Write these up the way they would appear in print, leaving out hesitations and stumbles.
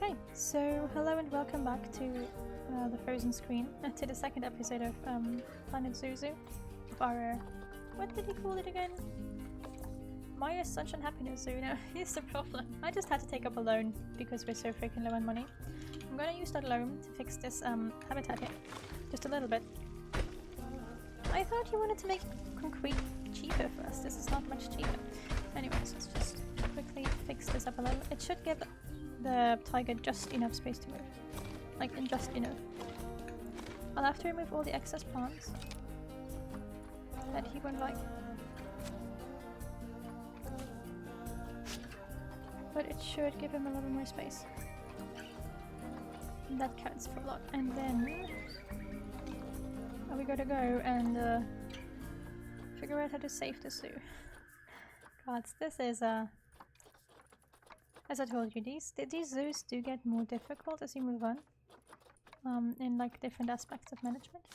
Okay, so hello and welcome back to the Frozen Screen, to the second episode of Planet Zuzu, of our, what did he call it again? Maya's Sunshine Happiness Zoo. Now, here's the problem. I just had to take up a loan because we're so freaking low on money. I'm gonna use that loan to fix this habitat here, just a little bit. I thought you wanted to make concrete cheaper for us. This is not much cheaper. Anyways, let's just quickly fix this up a little. It should give the tiger just enough space to move. Like, just enough. I'll have to remove all the excess plants that he won't like. But it should give him a little more space. And that counts for a lot. And then we gotta go and figure out how to save the zoo. God, this is as I told you, these zoos do get more difficult as you move on, in like different aspects of management.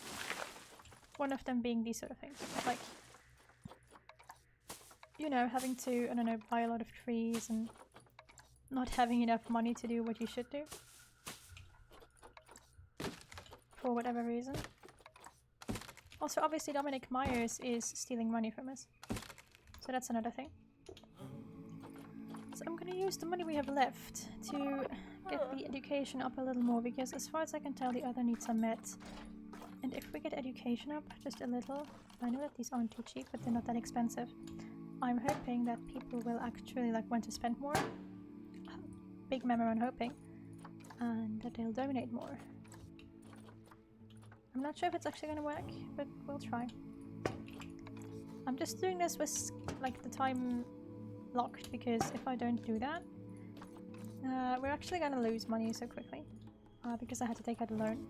One of them being these sort of things, like, you know, having to, I don't know, buy a lot of trees and not having enough money to do what you should do. For whatever reason. Also, obviously Dominic Myers is stealing money from us. So that's another thing. So I'm gonna use the money we have left to get the education up a little more, because as far as I can tell the other needs are met. And if we get education up just a little, I know that these aren't too cheap, but they're not that expensive. I'm hoping that people will actually like want to spend more. Big memo on hoping. And that they'll donate more. I'm not sure if it's actually gonna work, but we'll try. I'm just doing this with like the time locked, because if I don't do that, we're actually gonna lose money so quickly. Because I had to take out a loan,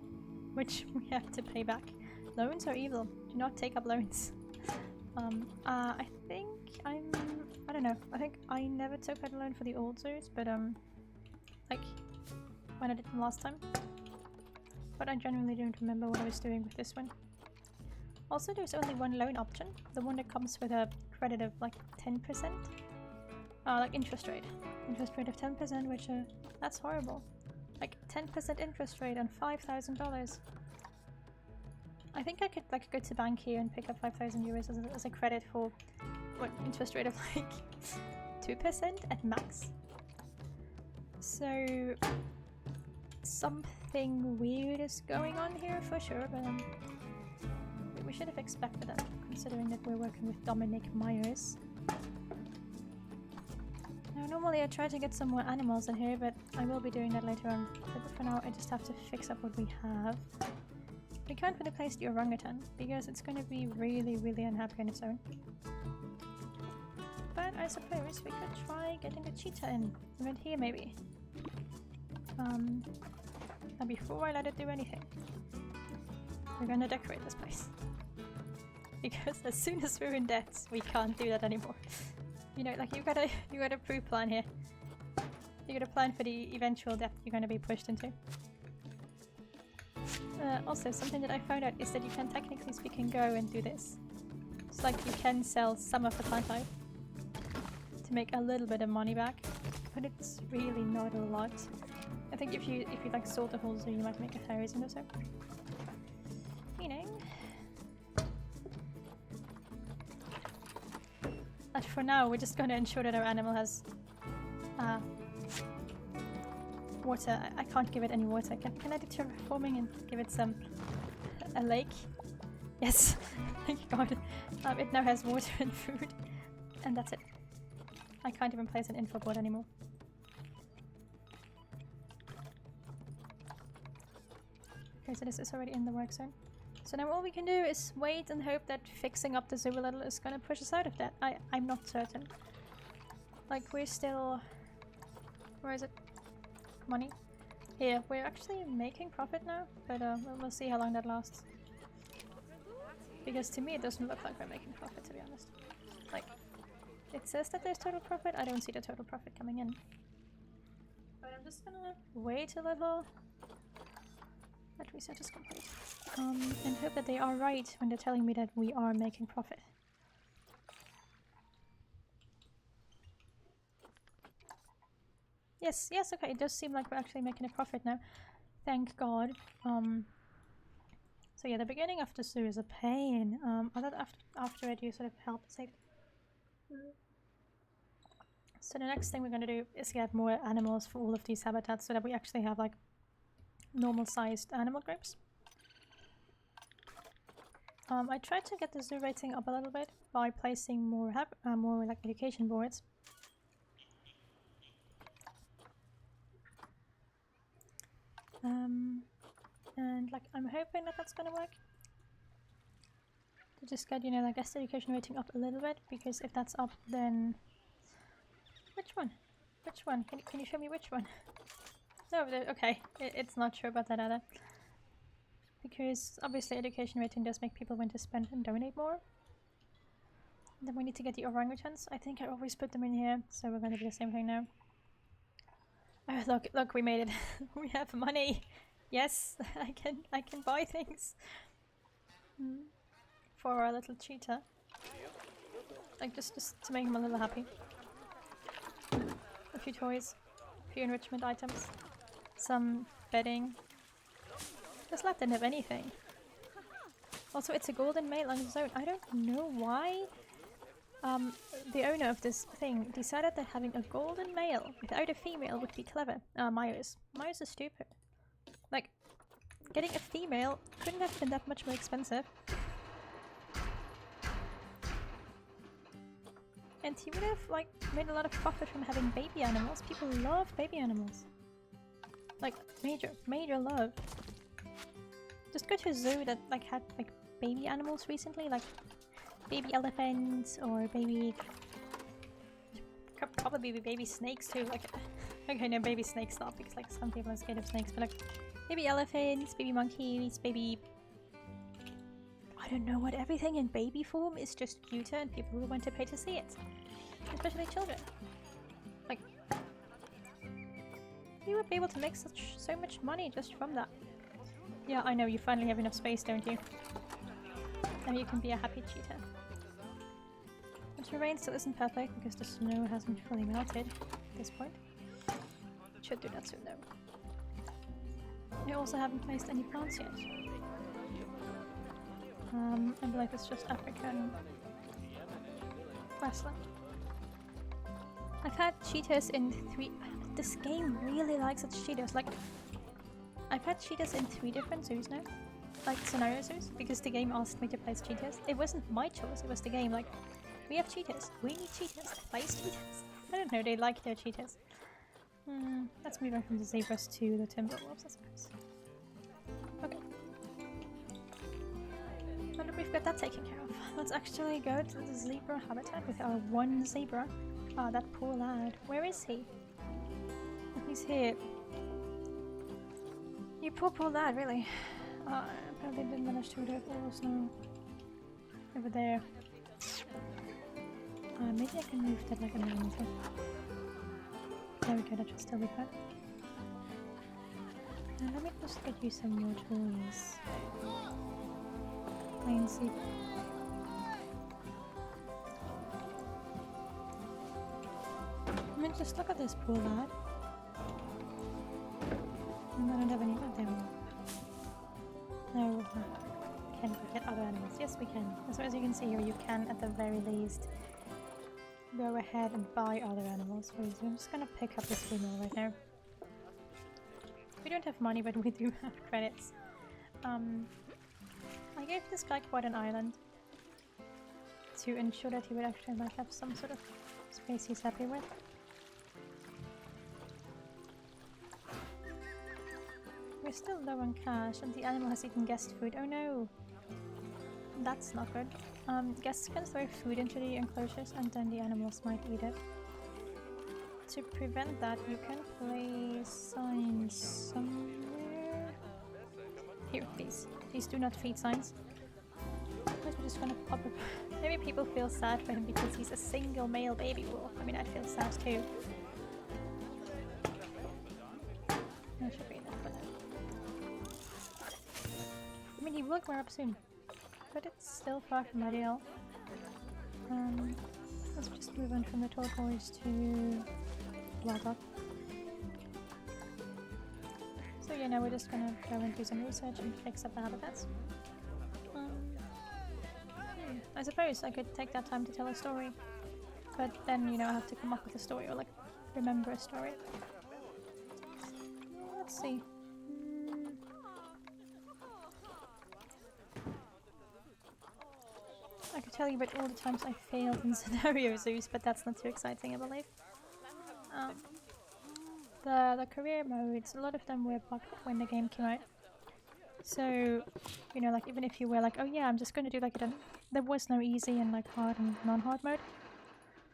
which we have to pay back. Loans are evil. Do not take up loans. I think I don't know. I think I never took out a loan for the old zoos, but like when I did them last time. But I genuinely don't remember what I was doing with this one. Also, there's only one loan option, the one that comes with a credit of like 10%. Like interest rate. Interest rate of 10%, which that's horrible. Like 10% interest rate on $5,000. I think I could like go to bank here and pick up 5,000 euros as a credit for what interest rate of like 2% at max. So something weird is going on here for sure, but we should have expected that, considering that we're working with Dominic Myers. Now, normally I try to get some more animals in here, but I will be doing that later on. But for now, I just have to fix up what we have. We can't really place the orangutan, because it's going to be really, really unhappy on its own. But I suppose we could try getting the cheetah in. Right here, maybe. And before I let it do anything, we're gonna decorate this place. Because as soon as we're in debt, we can't do that anymore. You know, like you gotta pre-plan here. You gotta plan for the eventual debt you're gonna be pushed into. Also, something that I found out is that you can technically speaking go and do this. It's like you can sell some of the plant life to make a little bit of money back, but it's really not a lot. I think if you like sold the whole zoo, you might make 1,000 or so. Meaning that for now we're just gonna ensure that our animal has water. I can't give it any water. Can I do terraforming and give it a lake? Yes. Thank God. It now has water and food, and that's it. I can't even place an info board anymore. Okay, so this is already in the work zone. So now all we can do is wait and hope that fixing up the zoo a little is gonna push us out of that. I'm not certain. Like, we're still... Where is it? Money? Here, we're actually making profit now, but we'll see how long that lasts. Because to me it doesn't look like we're making profit, to be honest. Like, it says that there's total profit, I don't see the total profit coming in. But I'm just gonna wait a little. That reset is complete. And hope that they are right when they're telling me that we are making profit. Yes, yes, okay, it does seem like we're actually making a profit now. Thank God. So yeah, the beginning of the zoo is a pain. Other after it, you sort of help save. So the next thing we're gonna do is get more animals for all of these habitats so that we actually have like normal-sized animal groups. I tried to get the zoo rating up a little bit by placing more like education boards. And like I'm hoping that that's gonna work. To just get, you know, like guest education rating up a little bit, because if that's up, then which one? Which one? Can you show me which one? No, okay, it's not sure about that either. Because obviously education rating does make people want to spend and donate more. Then we need to get the orangutans. I think I always put them in here, so we're gonna do the same thing now. Oh, look, we made it. We have money. Yes, I can buy things. For our little cheetah. Like just to make him a little happy. A few toys, a few enrichment items, some bedding. This lad didn't have anything. Also, it's a golden male on its own. I don't know why the owner of this thing decided that having a golden male without a female would be clever. Myos is stupid. Like, getting a female couldn't have been that much more expensive. And he would have, like, made a lot of profit from having baby animals. People love baby animals. Like, major love. Just go to a zoo that, like, had, like, baby animals recently, like baby elephants or baby... Could probably be baby snakes too, like... Okay, no, baby snakes not, because, like, some people are scared of snakes, but, like, baby elephants, baby monkeys, baby... I don't know what, everything in baby form is just cuter and people will want to pay to see it. Especially children. Like, you would be able to make so much money just from that. Yeah, I know, you finally have enough space, don't you? Now you can be a happy cheetah. The terrain still isn't perfect because the snow hasn't fully melted at this point. It should do that soon though. I also haven't placed any plants yet. I believe it's just African grassland. I've had cheetahs in 3... This game really likes its cheetahs. Like, I've had cheetahs in 3 different zoos now. Like, scenario zoos, because the game asked me to place cheetahs. It wasn't my choice, it was the game. Like, we have cheetahs. We need cheetahs. Place cheetahs. I don't know, they like their cheetahs. Let's move on from the zebras to the timber wolves, I suppose. Okay. Now that we've got that taken care of, let's actually go to the zebra habitat with our one zebra. Ah, that poor lad. Where is he? He's here. You poor lad, really. Apparently didn't manage to get all the snow over there. Maybe I can move that like a normal thing. There we go, that should still be fine. Let me just get you some more toys. Plain seed. I mean, just look at this poor lad. And I don't have any of them. No, can we get other animals? Yes, we can. As far as you can see here, you can, at the very least, go ahead and buy other animals for you. So I'm just gonna pick up this female right now. We don't have money, but we do have credits. I gave this guy quite an island to ensure that he would actually like have some sort of space he's happy with. We're still low on cash, and the animal has eaten guest food. Oh no! That's not good. Guests can throw food into the enclosures, and then the animals might eat it. To prevent that, you can place signs somewhere. Here, these. These do not feed signs. We're just gonna pop up. Maybe people feel sad for him because he's a single male baby wolf. I mean, I'd feel sad too. That should be enough for now. I mean, he will grow up soon, but it's still far from ideal. Let's just move on from the turquoise to Wild Dog. So yeah, now we're just gonna go and do some research and fix up the habitats. I suppose I could take that time to tell a story, but then, you know, I have to come up with a story or like remember a story. Let's see. I could tell you about all the times I failed in scenario zoos, but that's not too exciting, I believe. The career modes, a lot of them were bugged when the game came out. So, you know, like even if you were like, oh yeah, I'm just going to do like it, there was no easy and like hard and non-hard mode.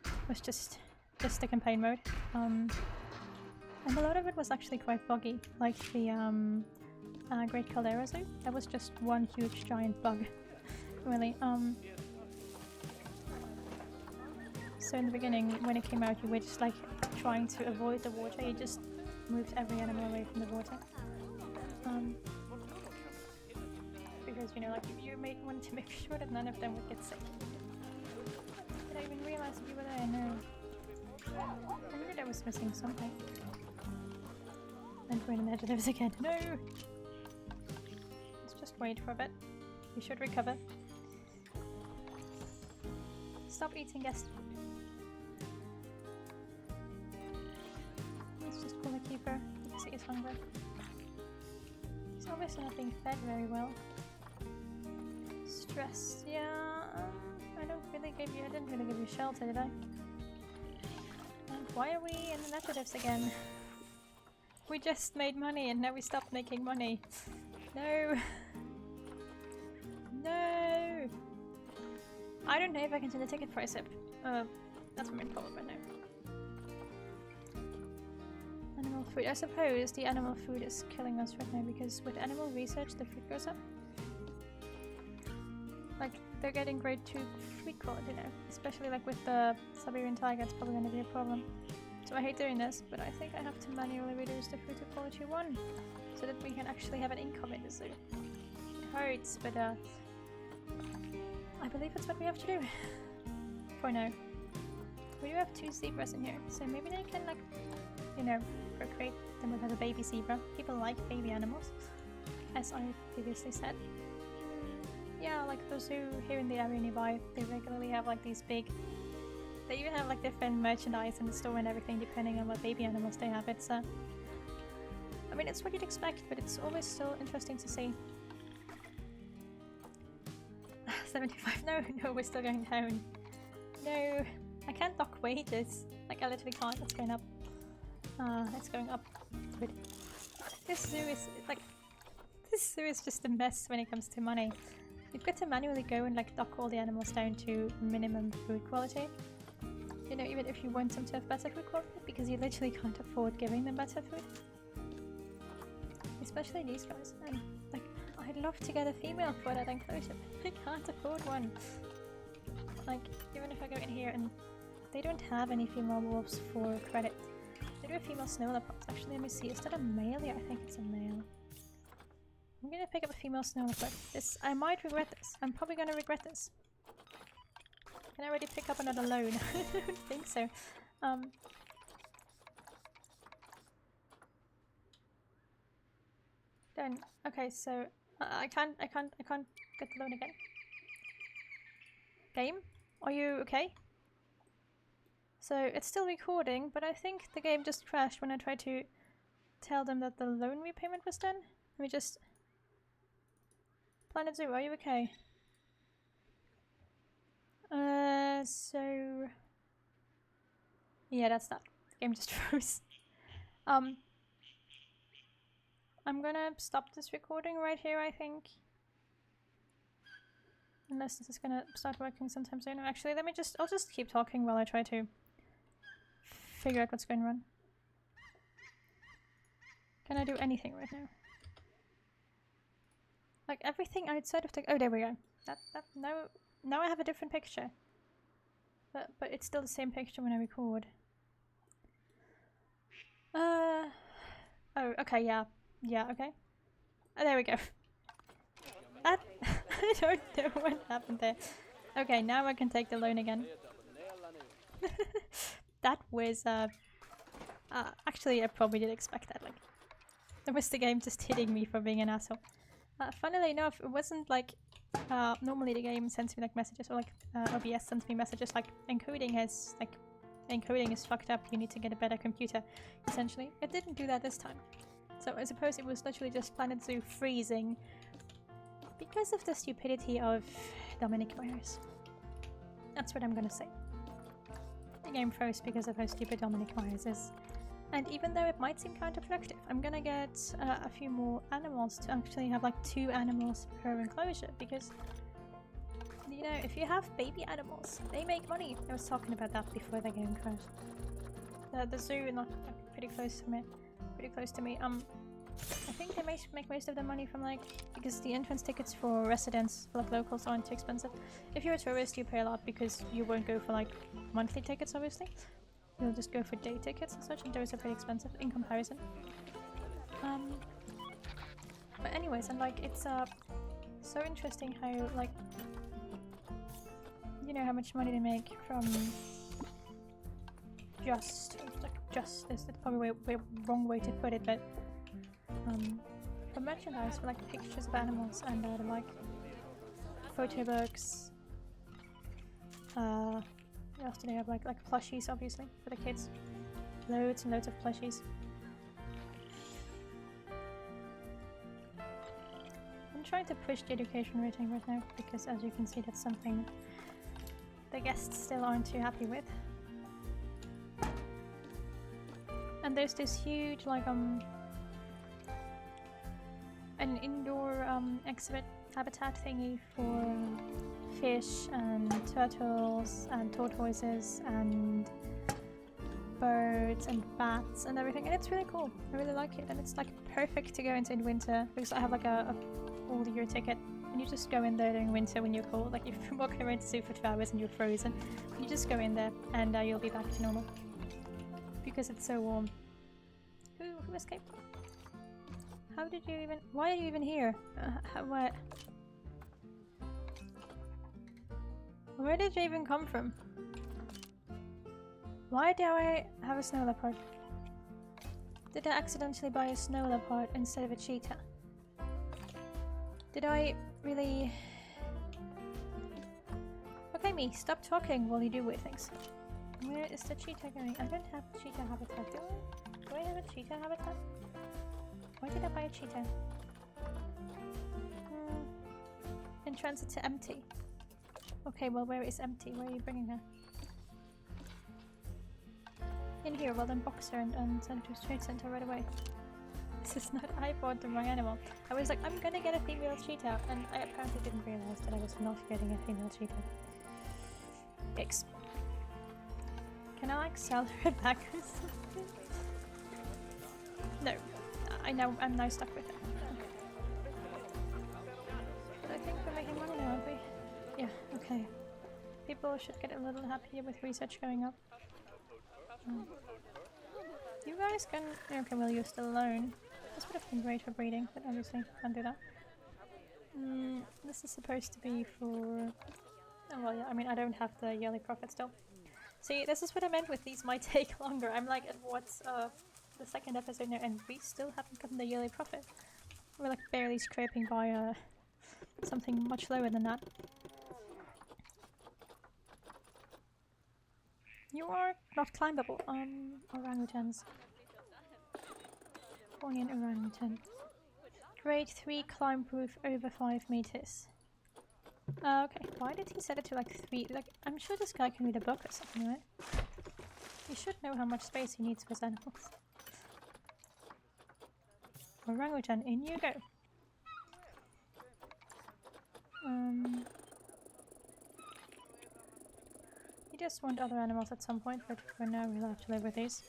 It was just the campaign mode. And a lot of it was actually quite buggy, like the Great Caldera Zoo. That was just one huge giant bug, really. So in the beginning, when it came out, you were just like trying to avoid the water. You just moved every animal away from the water. Because, you know, like you wanted to make sure that none of them would get sick. Did I even realize that you were there? No. I knew that I was missing something. And we're in adjectives again. No! Let's just wait for a bit. We should recover. Stop eating, guest. Let's just call the keeper because he is hungry. He's obviously not being fed very well. Stressed, yeah. I didn't really give you shelter, did I? And why are we in the negatives again? We just made money and now we stopped making money. No. No. I don't know if I can turn the ticket price up. That's my main problem right now. Animal food. I suppose the animal food is killing us right now because with animal research the food goes up. Like, they're getting grade 2 food quality now. Especially like with the Siberian tiger, it's probably gonna be a problem. So I hate doing this, but I think I have to manually reduce the food to quality 1 so that we can actually have an income in the zoo. It hurts, but I believe that's what we have to do. For now. We do have 2 zebras in here, so maybe they can, like, you know, procreate them with a baby zebra. People like baby animals, as I previously said. Yeah, like the zoo here in the area nearby, they regularly have like these big... They even have like different merchandise in the store and everything depending on what baby animals they have. It's I mean, it's what you'd expect, but it's always still interesting to see. 75, no, we're still going down. No, I can't dock wages. Like, I literally can't, it's going up. It's going up. But this zoo is just a mess when it comes to money. You've got to manually go and like dock all the animals down to minimum food quality. You know, even if you want them to have better food quality, because you literally can't afford giving them better food. Especially these guys. And like, I'd love to get a female for that enclosure, but I can't afford one. Like, even if I go in here and they don't have any female wolves for credit. They do have female snow leopards. Actually, let me see. Is that a male? Yeah, I think it's a male. I'm gonna pick up a female snow leopard. I might regret this. I'm probably gonna regret this. Can I already pick up another loan? I don't think so. Then okay, so I can't get the loan again. Game, are you okay? So it's still recording, but I think the game just crashed when I tried to tell them that the loan repayment was done. Let me just... Planet Zoo, are you okay? So... Yeah, that's that. The game just froze. I'm gonna stop this recording right here, I think. Unless this is gonna start working sometime soon. Actually, I'll just keep talking while I try to figure out what's going on. Can I do anything right now? Like everything outside of the... Oh, there we go. Now I have a different picture. But it's still the same picture when I record. Oh, okay, yeah. Yeah, okay. Oh, there we go. That... I don't know what happened there. Okay, now I can take the loan again. That was, actually, I probably did expect that, like... That was the game just hitting me for being an asshole. Funnily enough, it wasn't like normally the game sends me like messages, or like OBS sends me messages like encoding is fucked up. You need to get a better computer. Essentially, it didn't do that this time. So I suppose it was literally just Planet Zoo freezing because of the stupidity of Dominic Myers. That's what I'm gonna say. The game froze because of how stupid Dominic Myers is. And even though it might seem counterproductive, I'm gonna get a few more animals to actually have like 2 animals per enclosure, because, you know, if you have baby animals, they make money. I was talking about that before the game crashed. The zoo, not pretty close to me. I think they make most of the money from like, because the entrance tickets for residents, for like locals, aren't too expensive. If you're a tourist, you pay a lot because you won't go for like monthly tickets, obviously. You'll just go for day tickets and such, and those are pretty expensive in comparison. But anyways, and like it's so interesting how like, you know, how much money they make from just is probably wrong way to put it, but for merchandise, for like pictures of animals and like photo books. What else do they have? Like plushies, obviously, for the kids. Loads and loads of plushies. I'm trying to push the education rating right now because, as you can see, that's something the guests still aren't too happy with. And there's this huge, like, an indoor exhibit habitat thingy for fish and turtles and tortoises and birds and bats and everything, and it's really cool. I really like it, and it's like perfect to go into in winter because I have like a all-year ticket, and you just go in there during winter when you're cold. Like if you're walking around the zoo for 2 hours and you're frozen, you just go in there and you'll be back to normal because it's so warm. Who escaped? How did you even? Why are you even here? What? Where did you even come from? Why do I have a snow leopard? Did I accidentally buy a snow leopard instead of a cheetah? Did I really... Okay, me, stop talking while you do weird things. Where is the cheetah going? I don't have cheetah habitat, do I? Do I have a cheetah habitat? Why did I buy a cheetah? In transit to empty. Okay, well, where is empty? Where are you bringing her? In here, well then box her and send her to a trade center right away. This is not... I bought the wrong animal. I was like, I'm gonna get a female cheetah, and I apparently didn't realize that I was not getting a female cheetah. Yikes. Can I like sell her back or something? No. I'm now stuck with it. But I think we're making money now, aren't we? Yeah, okay. People should get a little happier with research going up. You guys can... Okay, well, you're still alone. This would have been great for breeding, but obviously can't do that. This is supposed to be for... Oh, well, yeah, I mean, I don't have the yearly profit still. See, this is what I meant with these might take longer. I'm like, at what's the second episode now, and we still haven't gotten the yearly profit. We're like barely scraping by something much lower than that. You are not climbable. Orangutans. Bornean orangutan. Grade 3 climb proof over 5 meters. Okay, why did he set it to like 3? Like, I'm sure this guy can read a book or something, right? He should know how much space he needs for his animals. Orangutan, in you go. You just want other animals at some point, but for now we'll have to live with these.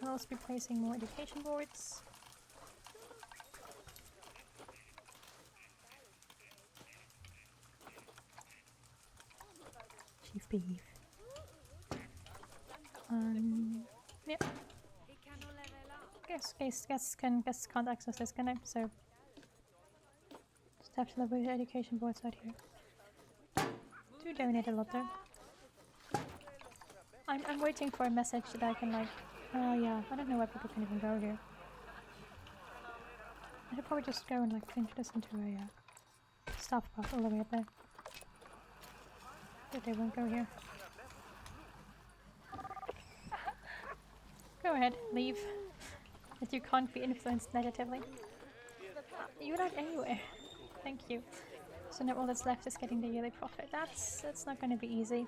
I'll also be placing more education boards. Chief beef. Yep. Guests can't access this, can I? So just have to live with the education boards out here. Do donate a lot though. I'm waiting for a message that I can like... Oh yeah, I don't know why people can even go here. I should probably just go and like change this into a staff path all the way up there. But they won't go here. Go ahead, leave. But you can't be influenced negatively. You're not anywhere. Thank you. So now all that's left is getting the yearly profit. That's not going to be easy.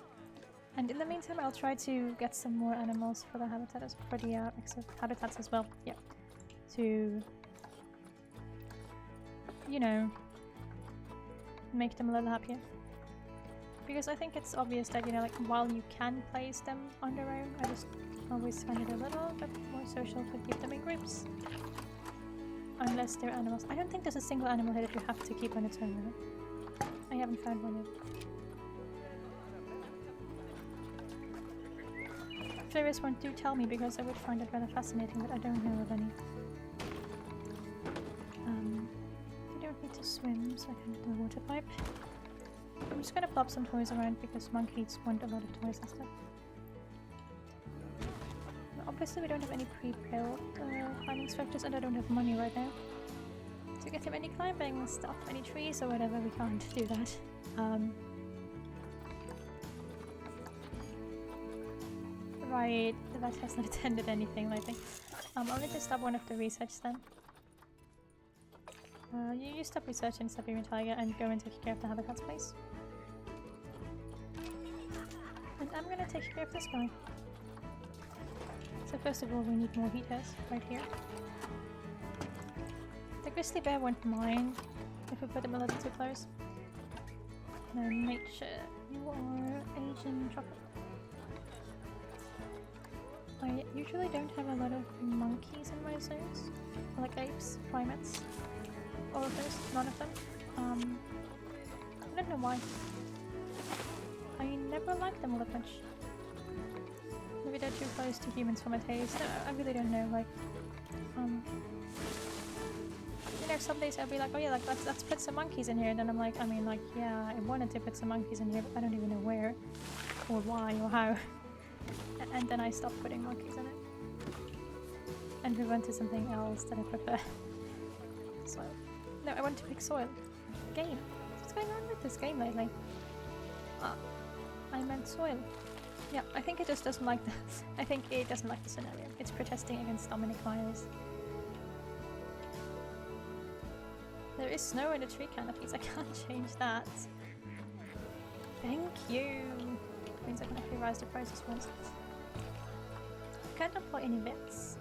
And in the meantime, I'll try to get some more animals for the habitat for the habitats as well. Yeah, to you know, make them a little happier. Because I think it's obvious that, you know, like while you can place them on their own, I just always find it a little bit more social to keep them in groups. Unless they're animals. I don't think there's a single animal here that you have to keep on its own, right? I haven't found one yet. If there is one, do tell me, because I would find it rather fascinating, but I don't know of any. You don't need to swim, so I can do the water pipe. I'm just gonna plop some toys around because monkeys want a lot of toys and stuff. Obviously we don't have any pre-built climbing structures, and I don't have money right now to get him any climbing stuff, any trees or whatever. We can't do that. Right, the vet has not attended anything lately. I'll need to stop one of the research then. You stop researching Siberian Tiger and go and take care of the habitats, please. And I'm gonna take care of this guy. So first of all, we need more heaters right here. The grizzly bear won't mind if we put him a little too close. No, nature. You are Asian chocolate. I usually don't have a lot of monkeys in my zones. Like apes, primates. All of those, none of them. I don't know why. I never liked them all that much. Maybe they're too close to humans for my taste. I really don't know, like, you know, some days I'll be like, oh yeah, like, let's put some monkeys in here, and then I'm like, yeah, I wanted to put some monkeys in here, but I don't even know where, or why, or how. And then I stopped putting monkeys in it. And we went to something else that I prefer. Soil. No, I want to pick soil. Game. What's going on with this game lately? I meant soil. Yeah, I think it just doesn't like the... I think it doesn't like the scenario. It's protesting against Dominic Myers. There is snow in the tree canopies. I can't change that. Thank you. Means I can actually rise the prices once. Can't employ any vets.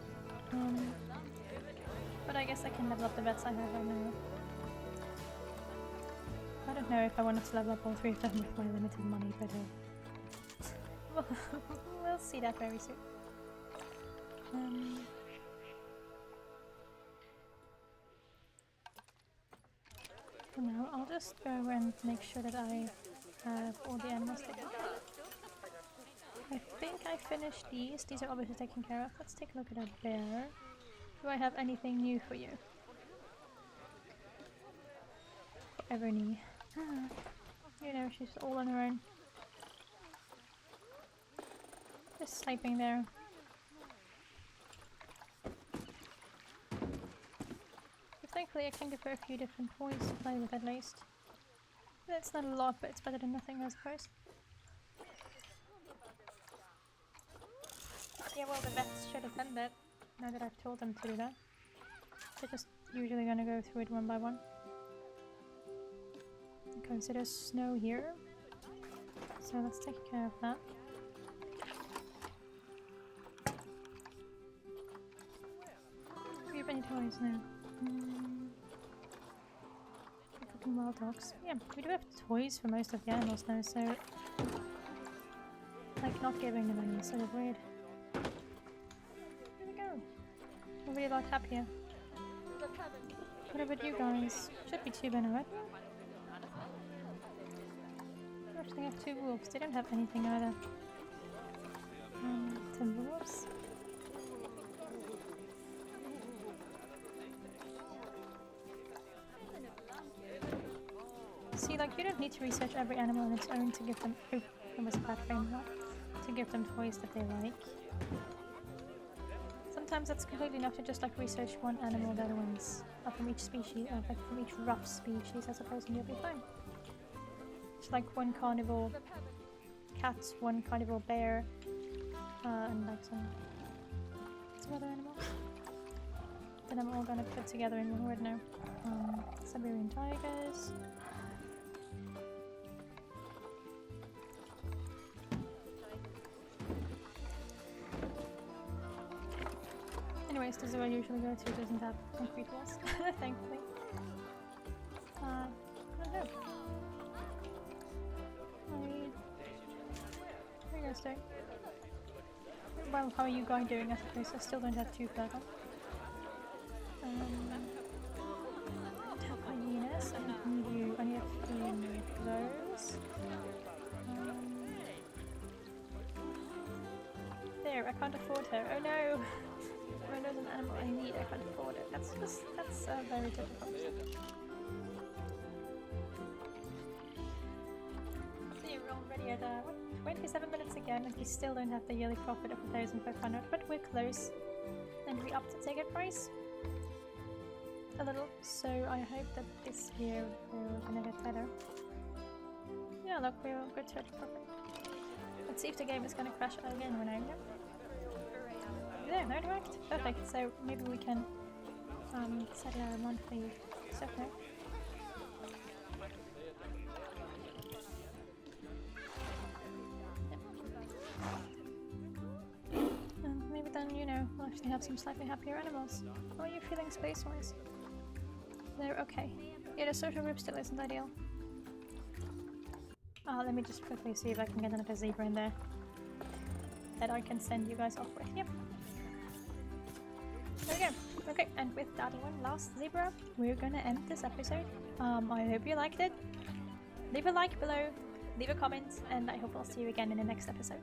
But I guess I can level up the vets I have right now. I don't know if I wanted to level up all three of them with my limited money, but we'll see that very soon. For now, I'll just go and make sure that I have all the animals taken care of. I think I finished these. These are obviously taken care of. Let's take a look at that bear. Do I have anything new for you? For Evernie. You know, she's all on her own. Just sleeping there. But thankfully I can give her a few different toys to play with at least. That's not a lot, but it's better than nothing, I suppose. Yeah, well, the vets should attend it, now that I've told them to do that. They're just usually gonna go through it one by one. Consider snow here, so let's take care of that. Do we have any toys now? Fucking wild dogs. Yeah, we do have toys for most of the animals now, so like not giving them any is sort of weird. Here we go. We'll be a lot happier. What about you guys? Should be two by now, right? They have two wolves. They don't have anything either. Timberwolves. See, like, you don't need to research every animal on its own to give them... Oh, there was a bad frame, not to give them toys that they like. sometimes it's completely enough to just like research one animal, the other ones from each species, like from each rough species, I suppose, and you'll be fine. It's like one carnivore cat, one carnivore bear, and like some other animals. Then I'm all gonna put together in one word now. Siberian tigers. Anyways, the zoo I usually go to doesn't have concrete walls, thankfully. I don't know. How are you guys doing? Well, how are you guys doing? I suppose I still don't have 2 further. I don't have hyenas. I don't need you. I need a few of those. There, I can't afford her. Oh no! When there's an animal I need, I can't afford it. That's very difficult. See, we're already at 27 minutes again, and we still don't have the yearly profit of 1,500, but we're close. And we upped the ticket price a little, so I hope that this year we're gonna get better. Yeah, look, we're good to profit. Let's see if the game is gonna crash again when I'm here. Yeah, no, it worked. Perfect. So maybe we can settle our monthly stuff now. Yep. And maybe then, you know, we'll actually have some slightly happier animals. How are you feeling space-wise? They're okay. Yeah, the social group still isn't ideal. Let me just quickly see if I can get another zebra in there that I can send you guys off with. Yep. There we go. Okay, and with that one last zebra, we're gonna end this episode. I hope you liked it. Leave a like below, leave a comment, and I hope I'll see you again in the next episode.